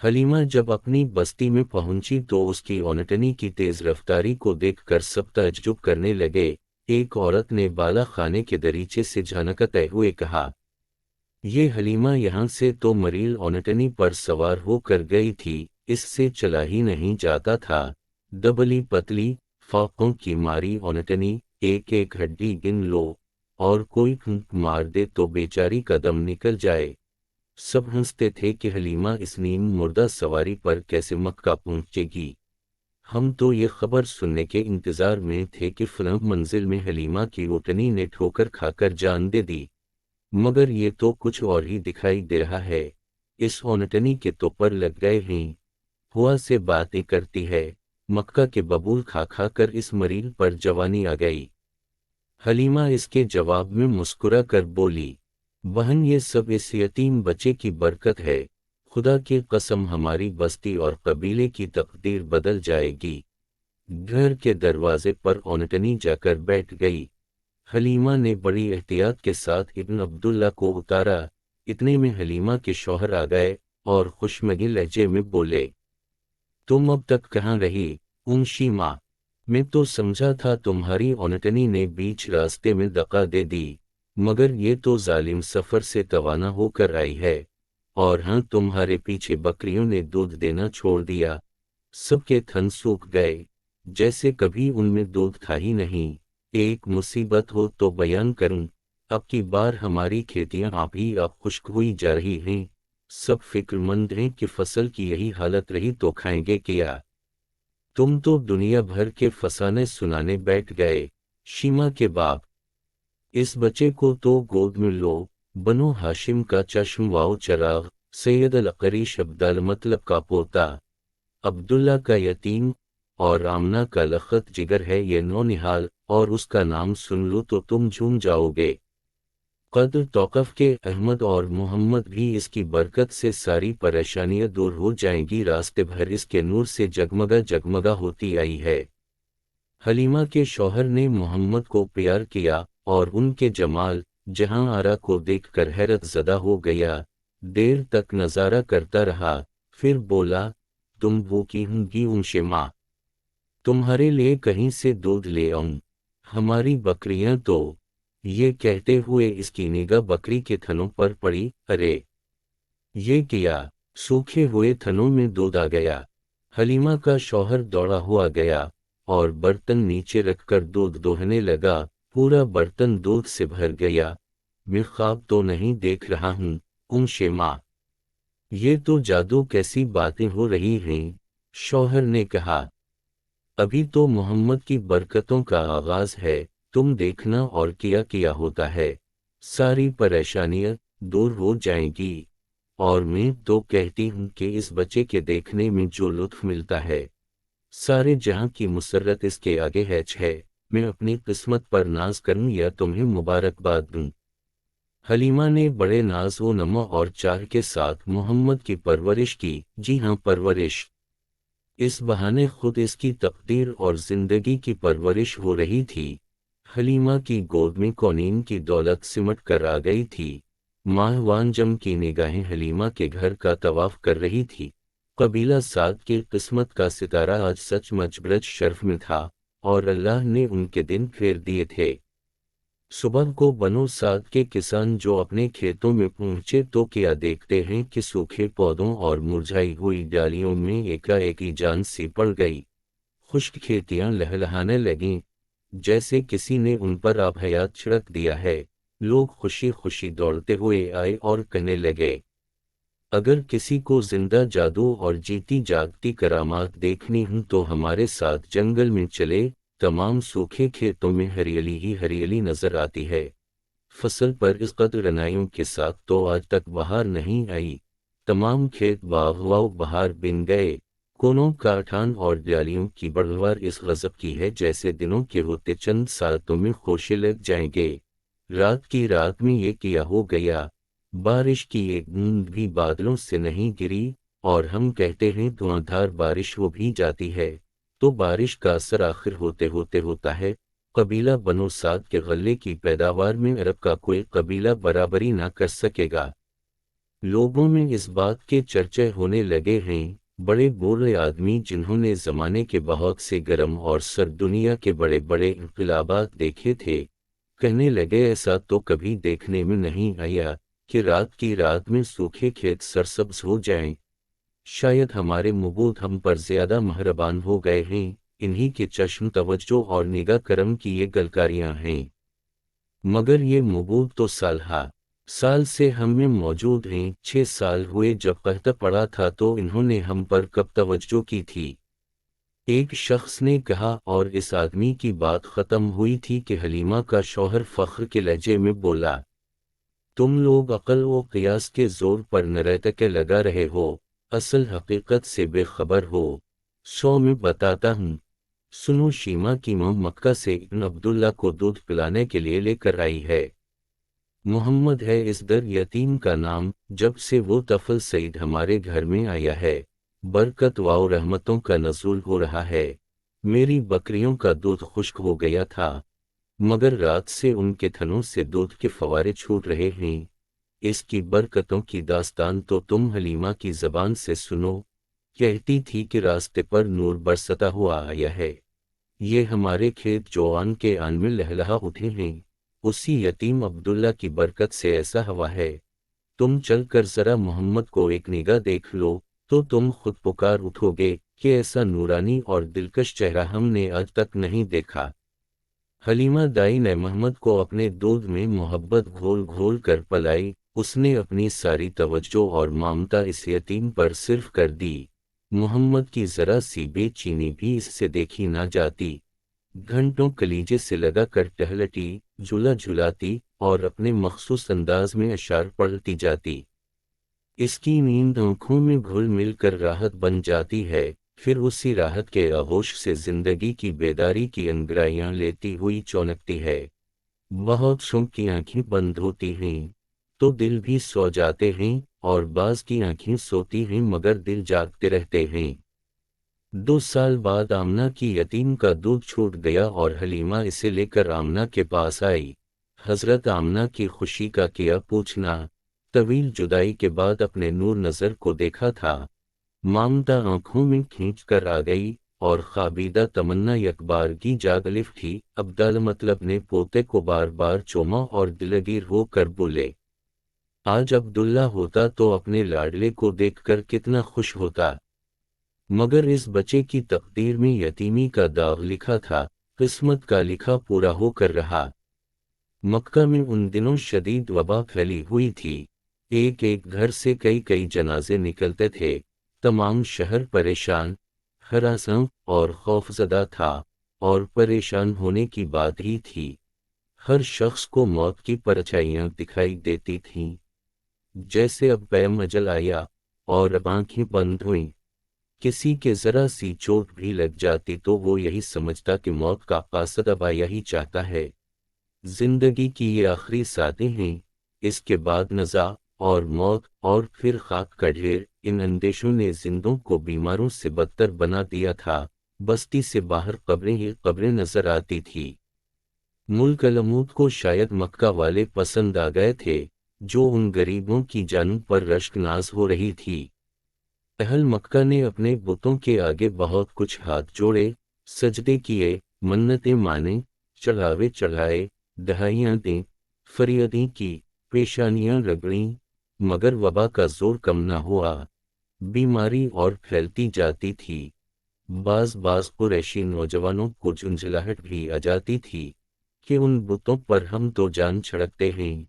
حلیمہ جب اپنی بستی میں پہنچی تو اس کی اونٹنی کی تیز رفتاری کو دیکھ کر سب تعجب کرنے لگے۔ ایک عورت نے بالا خانے کے دریچے سے جھانکتے ہوئے کہا، یہ حلیمہ یہاں سے تو مریل اونٹنی پر سوار ہو کر گئی تھی، اس سے چلا ہی نہیں جاتا تھا۔ دبلی پتلی فاقوں کی ماری اونٹنی، ایک ایک ہڈی گن لو، اور کوئی پھونک مار دے تو بیچاری کا دم نکل جائے۔ سب ہنستے تھے کہ حلیمہ اس نیم مردہ سواری پر کیسے مکہ پہنچے گی۔ ہم تو یہ خبر سننے کے انتظار میں تھے کہ فلاں منزل میں حلیمہ کی اونٹنی نے ٹھوکر کھا کر جان دے دی، مگر یہ تو کچھ اور ہی دکھائی دے رہا ہے۔ اس اونٹنی کے تو پر لگ گئے ہیں، ہوا سے باتیں کرتی ہے، مکہ کے ببول کھا کھا کر اس مریل پر جوانی آ گئی۔ حلیمہ اس کے جواب میں مسکرا کر بولی، بہن یہ سب اس یتیم بچے کی برکت ہے، خدا کی قسم ہماری بستی اور قبیلے کی تقدیر بدل جائے گی۔ گھر کے دروازے پر اونٹنی جا کر بیٹھ گئی۔ حلیمہ نے بڑی احتیاط کے ساتھ ابن عبداللہ کو اتارا۔ اتنے میں حلیمہ کے شوہر آ گئے اور خشمگی لہجے میں بولے، تم اب تک کہاں رہی شیمہ؟ میں تو سمجھا تھا تمہاری اونٹنی نے بیچ راستے میں دقا دے دی، مگر یہ تو ظالم سفر سے توانا ہو کر آئی ہے، اور ہاں تمہارے پیچھے بکریوں نے دودھ دینا چھوڑ دیا، سب کے تھن سوکھ گئے، جیسے کبھی ان میں دودھ تھا ہی نہیں۔ ایک مصیبت ہو تو بیان کروں، اب کی بار ہماری کھیتیاں آپ ہی آپ خشک ہوئی جا رہی ہیں، سب فکر مند ہیں کہ فصل کی یہی حالت رہی تو کھائیں گے کیا؟ تم تو دنیا بھر کے فسانے سنانے بیٹھ گئے۔ شیمہ کے باپ، اس بچے کو تو گود میں لو، بنو ہاشم کا چشم واؤ چراغ، سید القریش عبدالمطلب کا پوتا، عبداللہ کا یتیم، اور آمنہ کا لخت جگر ہے یہ نونہال، اور اس کا نام سن لو تو تم جھوم جاؤ گے۔ قدر توقف کے احمد اور محمد بھی اس کی برکت سے ساری پریشانیاں دور ہو جائیں گی، راستے بھر اس کے نور سے جگمگا جگمگا ہوتی آئی ہے۔ حلیمہ کے شوہر نے محمد کو پیار کیا اور ان کے جمال جہاں آرا کو دیکھ کر حیرت زدہ ہو گیا، دیر تک نظارہ کرتا رہا، پھر بولا، تم وہ کی ہوں گی شیمہ، تمہارے لیے کہیں سے دودھ لے آؤں، ہماری بکریاں تو۔ یہ کہتے ہوئے اس کی نگاہ بکری کے تھنوں پر پڑی، ارے یہ کیا؟ سوکھے ہوئے تھنوں میں دودھ آ گیا۔ حلیمہ کا شوہر دوڑا ہوا گیا اور برتن نیچے رکھ کر دودھ دوہنے لگا، پورا برتن دودھ سے بھر گیا۔ میں خواب تو نہیں دیکھ رہا ہوں شیمہ، یہ تو جادو کیسی باتیں ہو رہی ہیں؟ شوہر نے کہا، ابھی تو محمد کی برکتوں کا آغاز ہے، تم دیکھنا اور کیا ہوتا ہے، ساری پریشانیاں دور ہو جائیں گی، اور میں تو کہتی ہوں کہ اس بچے کے دیکھنے میں جو لطف ملتا ہے، سارے جہاں کی مسرت اس کے آگے ہے۔ میں اپنی قسمت پر ناز کروں یا تمہیں مبارکباد دوں؟ حلیمہ نے بڑے ناز و نما اور چاہ کے ساتھ محمد کی پرورش کی۔ جی ہاں، پرورش، اس بہانے خود اس کی تقدیر اور زندگی کی پرورش ہو رہی تھی۔ حلیمہ کی گود میں کونین کی دولت سمٹ کر آ گئی تھی۔ ماہ وانجم کی نگاہیں حلیمہ کے گھر کا طواف کر رہی تھی۔ قبیلہ سعد کی قسمت کا ستارہ آج سچ مچ برج شرف میں تھا، اور اللہ نے ان کے دن پھیر دیے تھے۔ صبح کو بنو سعد کے کسان جو اپنے کھیتوں میں پہنچے تو کیا دیکھتے ہیں کہ سوکھے پودوں اور مرجھائی ہوئی ڈالیوں میں ایک جان سی پڑ گئی، خشک کھیتیاں لہلہانے لگیں، جیسے کسی نے ان پر آب حیات چھڑک دیا ہے۔ لوگ خوشی خوشی دوڑتے ہوئے آئے اور کہنے لگے، اگر کسی کو زندہ جادو اور جیتی جاگتی کرامات دیکھنی ہوں تو ہمارے ساتھ جنگل میں چلے، تمام سوکھے کھیتوں میں ہریالی ہی ہریالی نظر آتی ہے، فصل پر اس قدر رنائیوں کے ساتھ تو آج تک بہار نہیں آئی، تمام کھیت باغ بہار بن گئے، کونوں کاٹھان اور ڈالیوں کی بڑھوار اس غضب کی ہے جیسے دنوں کے ہوتے چند ساعتوں میں خوشے لگ جائیں گے۔ رات کی رات میں یہ کیا ہو گیا، بارش کی ایک بوند بھی بادلوں سے نہیں گری، اور ہم کہتے ہیں دھواں دھار بارش ہو بھی جاتی ہے تو بارش کا اثر آخر ہوتے ہوتا ہے۔ قبیلہ بنو سعد کے غلے کی پیداوار میں عرب کا کوئی قبیلہ برابری نہ کر سکے گا۔ لوگوں میں اس بات کے چرچے ہونے لگے ہیں، بڑے بوڑھے آدمی جنہوں نے زمانے کے بہت سے گرم اور سرد دنیا کے بڑے بڑے انقلابات دیکھے تھے، کہنے لگے ایسا تو کبھی دیکھنے میں نہیں آیا کہ رات کی رات میں سوکھے کھیت سرسبز ہو جائیں۔ شاید ہمارے مبعوث ہم پر زیادہ مہربان ہو گئے ہیں، انہی کے چشم توجہ اور نگاہ کرم کی یہ گلکاریاں ہیں۔ مگر یہ مبعوث تو سال سے ہم میں موجود ہیں۔ 6 سال ہوئے جب قحط پڑا تھا تو انہوں نے ہم پر کب توجہ کی تھی؟ ایک شخص نے کہا، اور اس آدمی کی بات ختم ہوئی تھی کہ حلیمہ کا شوہر فخر کے لہجے میں بولا، تم لوگ عقل و قیاس کے زور پر نرتکے لگا رہے ہو، اصل حقیقت سے بے خبر ہو۔ میں بتاتا ہوں، سنو، شیما کی ماں مکہ سے ابن عبداللہ کو دودھ پلانے کے لیے لے کر آئی ہے۔ محمد ہے اس در یتیم کا نام۔ جب سے وہ طفل سعید ہمارے گھر میں آیا ہے، برکت و رحمتوں کا نزول ہو رہا ہے۔ میری بکریوں کا دودھ خشک ہو گیا تھا، مگر رات سے ان کے تھنوں سے دودھ کے فوارے چھوٹ رہے ہیں۔ اس کی برکتوں کی داستان تو تم حلیمہ کی زبان سے سنو۔ کہتی تھی کہ راستے پر نور برستا ہوا آیا ہے، یہ ہمارے کھیت جوان کے آن میں لہلہا اٹھے ہیں، اسی یتیم عبداللہ کی برکت سے ایسا ہوا ہے۔ تم چل کر ذرا محمد کو ایک نگاہ دیکھ لو تو تم خود پکار اٹھو گے کہ ایسا نورانی اور دلکش چہرہ ہم نے آج تک نہیں دیکھا۔ حلیمہ دائی نے محمد کو اپنے دودھ میں محبت گھول گھول کر پلائی۔ اس نے اپنی ساری توجہ اور ممتا اس یتیم پر صرف کر دی۔ محمد کی ذرا سی بے چینی بھی اس سے دیکھی نہ جاتی۔ گھنٹوں کلیجے سے لگا کر ٹہلتی، جھولا جھلاتی اور اپنے مخصوص انداز میں اشعار پڑھتی جاتی۔ اس کی نیند آنکھوں میں گھل مل کر راحت بن جاتی ہے، پھر اسی راحت کے آغوش سے زندگی کی بیداری کی انگرائیاں لیتی ہوئی چونکتی ہے۔ بہت شوق کی آنکھیں بند ہوتی ہیں تو دل بھی سو جاتے ہیں، اور بعض کی آنکھیں سوتی ہیں مگر دل جاگتے رہتے ہیں۔ 2 سال بعد آمنہ کی یتیم کا دودھ چھوٹ گیا اور حلیمہ اسے لے کر آمنہ کے پاس آئی۔ حضرت آمنہ کی خوشی کا کیا پوچھنا، طویل جدائی کے بعد اپنے نور نظر کو دیکھا تھا۔ مامتا آنکھوں میں کھینچ کر آ گئی، اور خوابیدہ تمنا یک بارگی جاگ اٹھی۔ عبداللہ مطلب نے پوتے کو بار بار چوما اور دلگیر ہو کر بولے، آج عبداللہ ہوتا تو اپنے لاڈلے کو دیکھ کر کتنا خوش ہوتا، مگر اس بچے کی تقدیر میں یتیمی کا داغ لکھا تھا، قسمت کا لکھا پورا ہو کر رہا۔ مکہ میں ان دنوں شدید وبا پھیلی ہوئی تھی، ایک ایک گھر سے کئی کئی جنازے نکلتے تھے، تمام شہر پریشان، ہراساں اور خوفزدہ تھا، اور پریشان ہونے کی بات ہی تھی۔ ہر شخص کو موت کی پرچھائیاں دکھائی دیتی تھیں، جیسے اب پیم اجل آیا اور اب آنکھیں بند ہوئیں۔ کسی کے ذرا سی چوٹ بھی لگ جاتی تو وہ یہی سمجھتا کہ موت کا قاصد اب آیا ہی چاہتا ہے۔ زندگی کی یہ آخری ساتیں ہیں، اس کے بعد نزا اور موت اور پھر خاک کا ڈھیر۔ ان اندیشوں نے زندوں کو بیماروں سے بدتر بنا دیا تھا۔ بستی سے باہر قبریں ہی قبریں نظر آتی تھی۔ ملک علمود کو شاید مکہ والے پسند آ گئے تھے، جو ان غریبوں کی جانب پر رشک ناز ہو رہی تھی۔ اہل مکہ نے اپنے بتوں کے آگے بہت کچھ ہاتھ جوڑے، سجدے کیے، منتیں مانے، چڑھاوے چڑھائے، دہائیاں دیں، فریادیں کی، پیشانیاں رگڑیں، مگر وبا کا زور کم نہ ہوا۔ بیماری اور پھیلتی جاتی تھی۔ بعض قریشی نوجوانوں کو جھنجھلاہٹ بھی آ جاتی تھی کہ ان بتوں پر ہم تو جان چھڑکتے ہیں،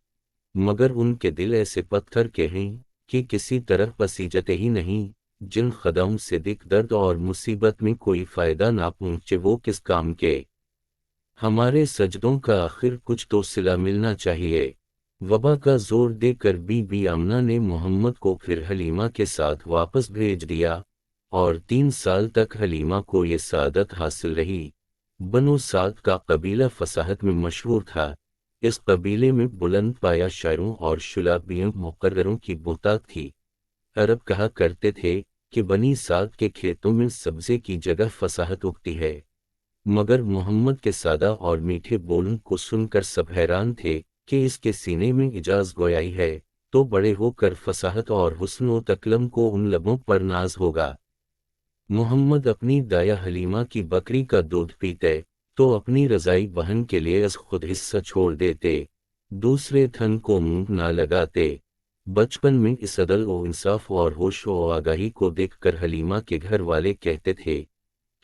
مگر ان کے دل ایسے پتھر کے ہیں کہ کسی طرح پسیجتے ہی نہیں۔ جن خداؤں سے دکھ درد اور مصیبت میں کوئی فائدہ نہ پہنچے وہ کس کام کے؟ ہمارے سجدوں کا آخر کچھ تو صلہ ملنا چاہیے۔ وبا کا زور دے کر بی آمنہ نے محمد کو پھر حلیمہ کے ساتھ واپس بھیج دیا، اور 3 سال تک حلیمہ کو یہ سعادت حاصل رہی۔ بنو سعد کا قبیلہ فصاحت میں مشہور تھا۔ اس قبیلے میں بلند پایا شاعروں اور شلابیوں مقرروں کی بہتات تھی۔ عرب کہا کرتے تھے کہ بنی سعد کے کھیتوں میں سبزے کی جگہ فصاحت اگتی ہے، مگر محمد کے سادہ اور میٹھے بولوں کو سن کر سب حیران تھے کہ اس کے سینے میں اجاز گویائی ہے۔ تو بڑے ہو کر فصاحت اور حسن و تکلم کو ان لبوں پر ناز ہوگا۔ محمد اپنی دایا حلیمہ کی بکری کا دودھ پیتے تو اپنی رضائی بہن کے لیے از خود حصہ چھوڑ دیتے، دوسرے دھن کو منہ نہ لگاتے۔ بچپن میں اس عدل و انصاف اور ہوش و آگاہی کو دیکھ کر حلیمہ کے گھر والے کہتے تھے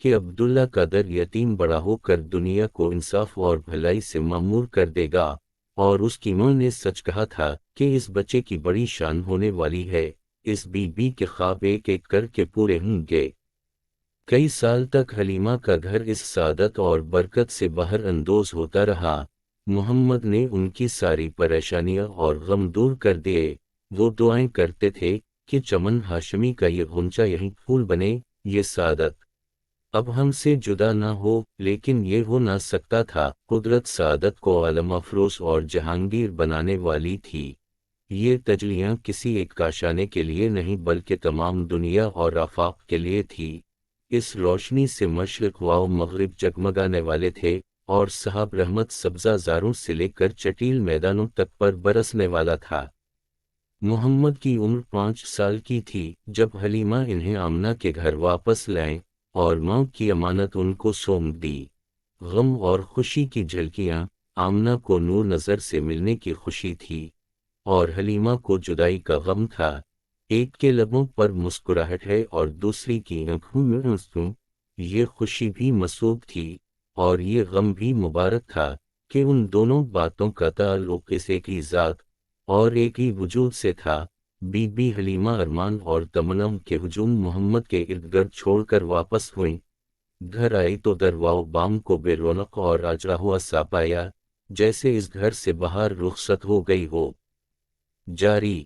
کہ عبداللہ کا در یتیم بڑا ہو کر دنیا کو انصاف اور بھلائی سے معمور کر دے گا، اور اس کی ماں نے سچ کہا تھا کہ اس بچے کی بڑی شان ہونے والی ہے۔ اس بی بی کے خواب ایک ایک کر کے پورے ہوں گے۔ کئی سال تک حلیمہ کا گھر اس سعادت اور برکت سے باہر اندوز ہوتا رہا۔ محمد نے ان کی ساری پریشانیاں اور غم دور کر دیے۔ وہ دعائیں کرتے تھے کہ چمن ہاشمی کا یہ غنچہ یہیں پھول بنے، یہ سعادت اب ہم سے جدا نہ ہو، لیکن یہ ہو نہ سکتا تھا۔ قدرت سعادت کو عالم افروز اور جہانگیر بنانے والی تھی۔ یہ تجلیاں کسی ایک کاشانے کے لیے نہیں بلکہ تمام دنیا اور آفاق کے لیے تھی۔ اس روشنی سے مشرق و مغرب جگمگانے والے تھے، اور صحاب رحمت سبزہ زاروں سے لے کر چٹیل میدانوں تک پر برسنے والا تھا۔ محمد کی عمر 5 سال کی تھی جب حلیمہ انہیں آمنہ کے گھر واپس لائیں اور ماں کی امانت ان کو سونپ دی۔ غم اور خوشی کی جھلکیاں، آمنہ کو نور نظر سے ملنے کی خوشی تھی اور حلیمہ کو جدائی کا غم تھا۔ ایک کے لبوں پر مسکراہٹ ہے اور دوسری کی آنکھوں میں آنسو۔ یہ خوشی بھی مسوب تھی اور یہ غم بھی مبارک تھا کہ ان دونوں باتوں کا تعلق اس ایک ہی ذات اور ایک ہی وجود سے تھا۔ بی بی حلیمہ ارمان اور تمنا کے ہجوم محمد کے ارد گرد چھوڑ کر واپس ہوئیں۔ گھر آئی تو درواؤ بام کو بے رونق اور اجڑا ہوا سا پایا، جیسے اس گھر سے باہر رخصت ہو گئی ہو۔ جاری